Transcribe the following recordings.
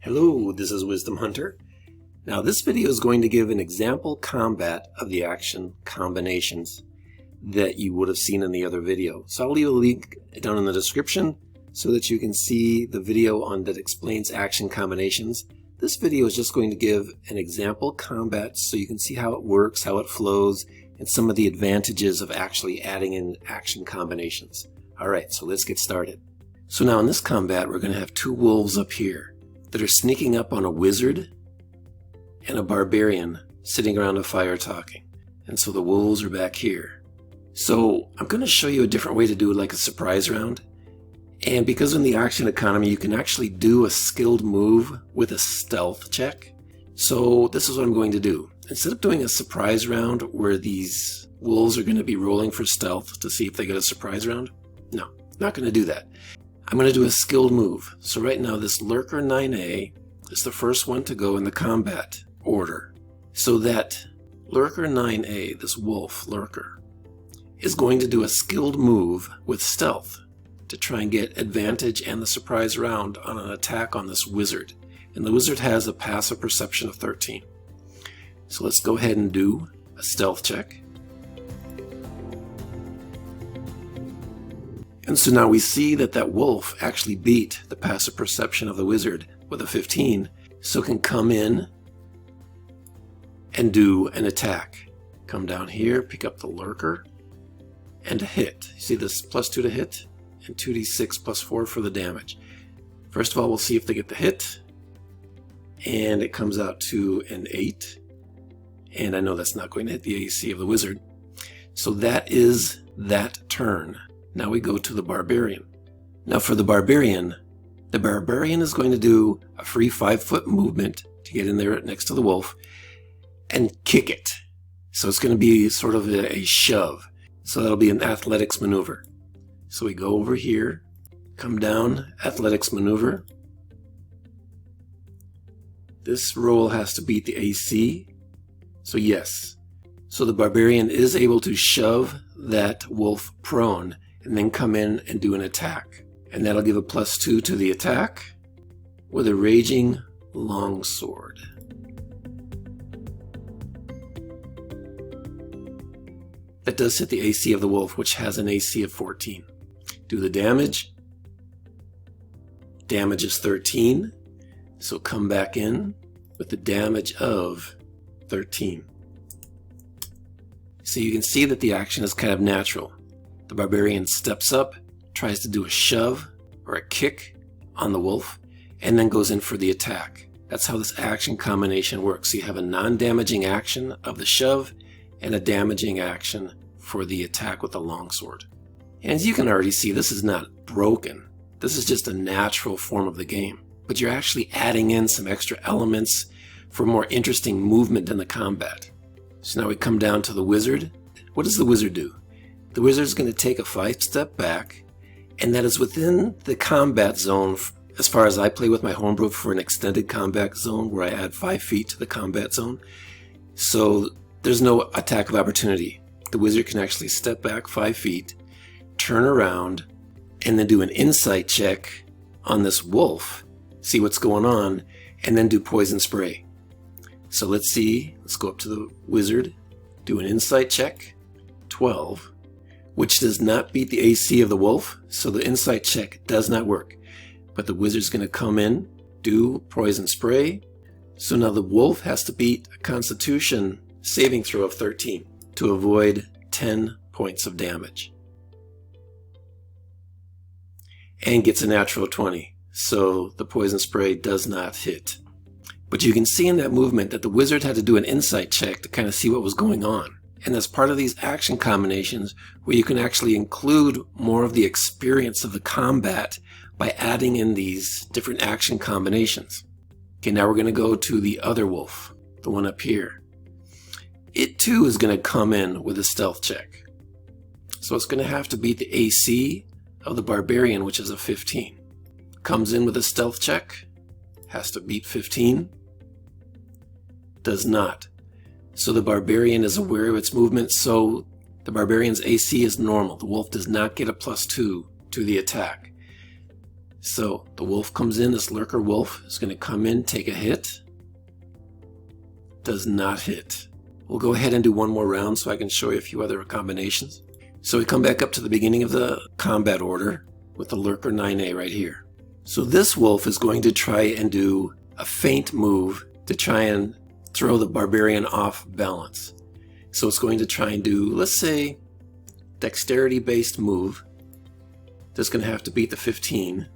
Hello, this is Wisdom Hunter. Now this video is going to give an example combat of the action combinations that you would have seen in the other video. So I'll leave a link down in the description so that you can see the video on that explains action combinations. This video is just going to give an example combat so you can see how it works, how it flows, and some of the advantages of actually adding in action combinations. Alright, so let's get started. So now in this combat we're going to have two wolves up here that are sneaking up on a wizard and a barbarian sitting around a fire talking. And so the wolves are back here. So I'm going to show you a different way to do it, like a surprise round. And because in the action economy you can actually do a skilled move with a stealth check. So this is what I'm going to do. Instead of doing a surprise round where these wolves are going to be rolling for stealth to see if they get a surprise round, no, not going to do that. I'm going to do a skilled move. So right now this Lurker 9A is the first one to go in the combat order. So that Lurker 9A, this wolf Lurker, is going to do a skilled move with stealth to try and get advantage and the surprise round on an attack on this wizard. And the wizard has a passive perception of 13. So let's go ahead and do a stealth check. And so now we see that that wolf actually beat the passive perception of the wizard with a 15, so can come in and do an attack. Come down here, pick up the lurker, and a hit. You see this +2 to hit, and 2d6 +4 for the damage. First of all, we'll see if they get the hit, and it comes out to an 8, and I know that's not going to hit the AC of the wizard. So that is that turn. Now we go to the barbarian. Now for the barbarian is going to do a free 5-foot movement to get in there next to the wolf and kick it. So it's going to be sort of a shove. So that'll be an athletics maneuver. So we go over here, come down, athletics maneuver. This roll has to beat the AC. So yes. So the barbarian is able to shove that wolf prone and then come in and do an attack. And that'll give a +2 to the attack with a raging longsword. That does hit the AC of the wolf, which has an AC of 14. Do the damage. Damage is 13, so come back in with the damage of 13. So you can see that the action is kind of natural. The barbarian steps up, tries to do a shove or a kick on the wolf, and then goes in for the attack. That's how this action combination works. You have a non-damaging action of the shove and a damaging action for the attack with the longsword. And as you can already see, this is not broken. This is just a natural form of the game. But you're actually adding in some extra elements for more interesting movement in the combat. So now we come down to the wizard. What does the wizard do? The wizard is going to take a 5-step back, and that is within the combat zone as far as I play with my homebrew for an extended combat zone where I add 5 feet to the combat zone. So there's no attack of opportunity. The wizard can actually step back 5 feet, turn around, and then do an insight check on this wolf, see what's going on, and then do poison spray. So let's see, let's go up to the wizard, do an insight check, 12. Which does not beat the AC of the wolf, so the insight check does not work. But the wizard's going to come in, do poison spray. So now the wolf has to beat a constitution saving throw of 13 to avoid 10 points of damage. And gets a natural 20, so the poison spray does not hit. But you can see in that movement that the wizard had to do an insight check to kind of see what was going on. And as part of these action combinations where you can actually include more of the experience of the combat by adding in these different action combinations. Okay, now we're going to go to the other wolf, the one up here. It too is going to come in with a stealth check. So it's going to have to beat the AC of the barbarian, which is a 15. Comes in with a stealth check, has to beat 15, does not. So the barbarian is aware of its movement, so the barbarian's AC is normal. The wolf does not get a +2 to the attack. So the wolf comes in, this lurker wolf is going to come in, take a hit. Does not hit. We'll go ahead and do one more round so I can show you a few other combinations. So we come back up to the beginning of the combat order with the lurker 9A right here. So this wolf is going to try and do a feint move to try and throw the barbarian off balance. So it's going to try and do, let's say, dexterity based move. That's going to have to beat the 15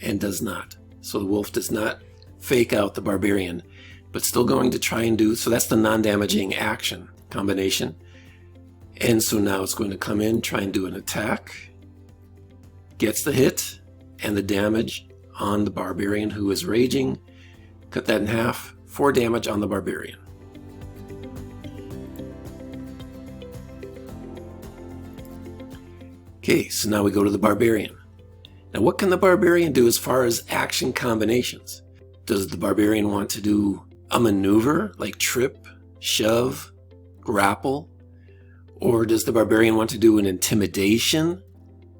and does not. So the wolf does not fake out the barbarian, but still going to try and do, so that's the non-damaging action combination. And so now it's going to come in, try and do an attack, gets the hit and the damage on the barbarian who is raging. Cut that in half, 4 damage on the barbarian. Okay, so now we go to the barbarian. Now what can the barbarian do as far as action combinations? Does the barbarian want to do a maneuver like trip, shove, grapple? Or does the barbarian want to do an intimidation?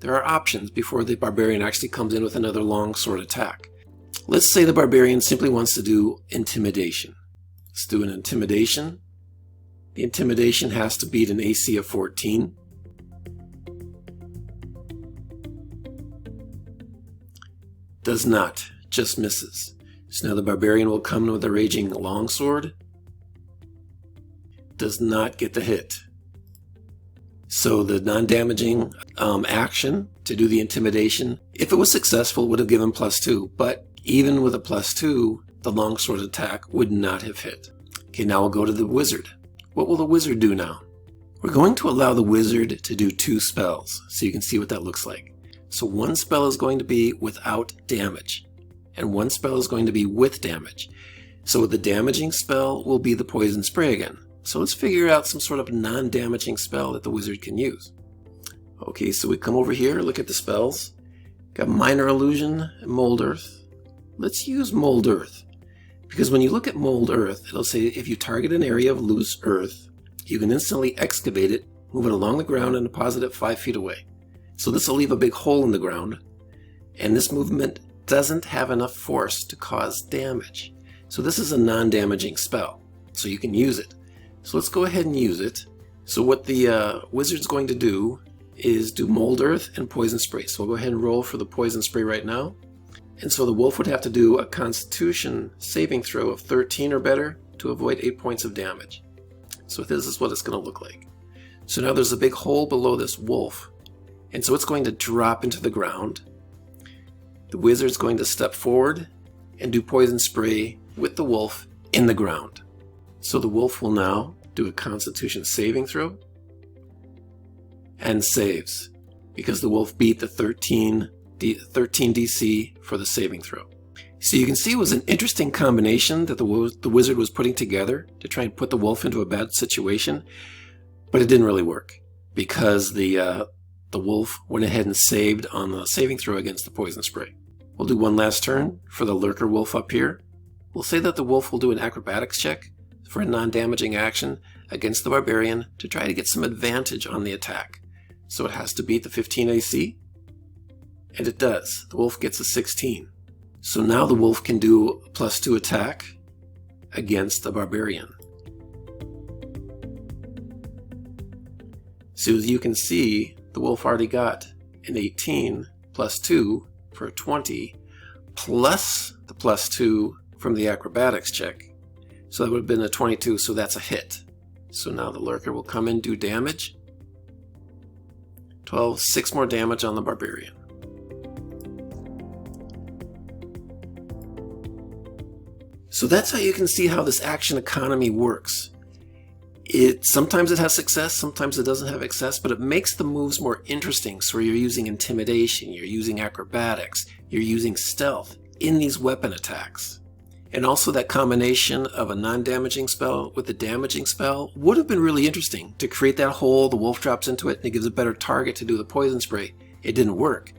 There are options before the barbarian actually comes in with another long sword attack. Let's say the barbarian simply wants to do intimidation. Let's do an intimidation. The intimidation has to beat an AC of 14. Does not, just misses. So now the barbarian will come with a raging longsword. Does not get the hit. So the non-damaging action to do the intimidation, if it was successful, would have given +2, but even with a +2, the longsword attack would not have hit. Okay, now we'll go to the wizard. What will the wizard do now? We're going to allow the wizard to do 2 spells, so you can see what that looks like. So one spell is going to be without damage, and one spell is going to be with damage. So the damaging spell will be the poison spray again. So let's figure out some sort of non-damaging spell that the wizard can use. Okay, so we come over here, look at the spells. Got Minor Illusion and Mold Earth. Let's use Mold Earth, because when you look at Mold Earth, it'll say if you target an area of loose earth, you can instantly excavate it, move it along the ground and deposit it 5 feet away. So this will leave a big hole in the ground, and this movement doesn't have enough force to cause damage. So this is a non-damaging spell, so you can use it. So let's go ahead and use it. So what the wizard's going to do is do Mold Earth and Poison Spray. So we'll go ahead and roll for the Poison Spray right now. And so the wolf would have to do a Constitution saving throw of 13 or better to avoid 8 points of damage. So this is what it's going to look like. So now there's a big hole below this wolf, and so it's going to drop into the ground. The wizard's going to step forward and do Poison Spray with the wolf in the ground. So the wolf will now do a Constitution saving throw and saves, because the wolf beat the 13 DC for the saving throw. So you can see it was an interesting combination that the wizard was putting together to try and put the wolf into a bad situation, but it didn't really work because the wolf went ahead and saved on the saving throw against the poison spray. We'll do one last turn for the lurker wolf up here. We'll say that the wolf will do an acrobatics check for a non-damaging action against the barbarian to try to get some advantage on the attack. So it has to beat the 15 AC, and it does. The wolf gets a 16. So now the wolf can do a +2 attack against the barbarian. So as you can see, the wolf already got an 18 +2 for a 20, plus the +2 from the acrobatics check. So that would have been a 22, so that's a hit. So now the lurker will come in, do damage. 12, 6 more damage on the barbarian. So that's how you can see how this action economy works. Sometimes it has success, sometimes it doesn't have success, but it makes the moves more interesting. So you're using intimidation, you're using acrobatics, you're using stealth in these weapon attacks. And also that combination of a non-damaging spell with a damaging spell would have been really interesting to create that hole, the wolf drops into it, and it gives a better target to do the poison spray. It didn't work,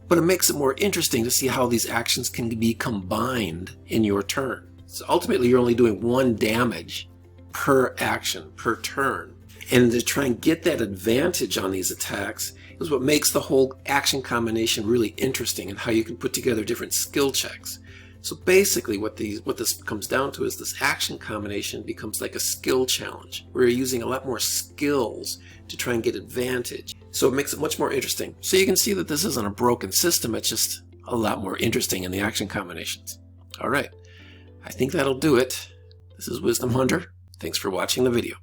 but it makes it more interesting to see how these actions can be combined in your turn. So ultimately you're only doing 1 damage per action, per turn. And to try and get that advantage on these attacks is what makes the whole action combination really interesting, and how you can put together different skill checks. So basically what this comes down to is this action combination becomes like a skill challenge, where you're using a lot more skills to try and get advantage. So it makes it much more interesting. So you can see that this isn't a broken system, it's just a lot more interesting in the action combinations. Alright, I think that'll do it. This is Wisdom Hunter. Thanks for watching the video.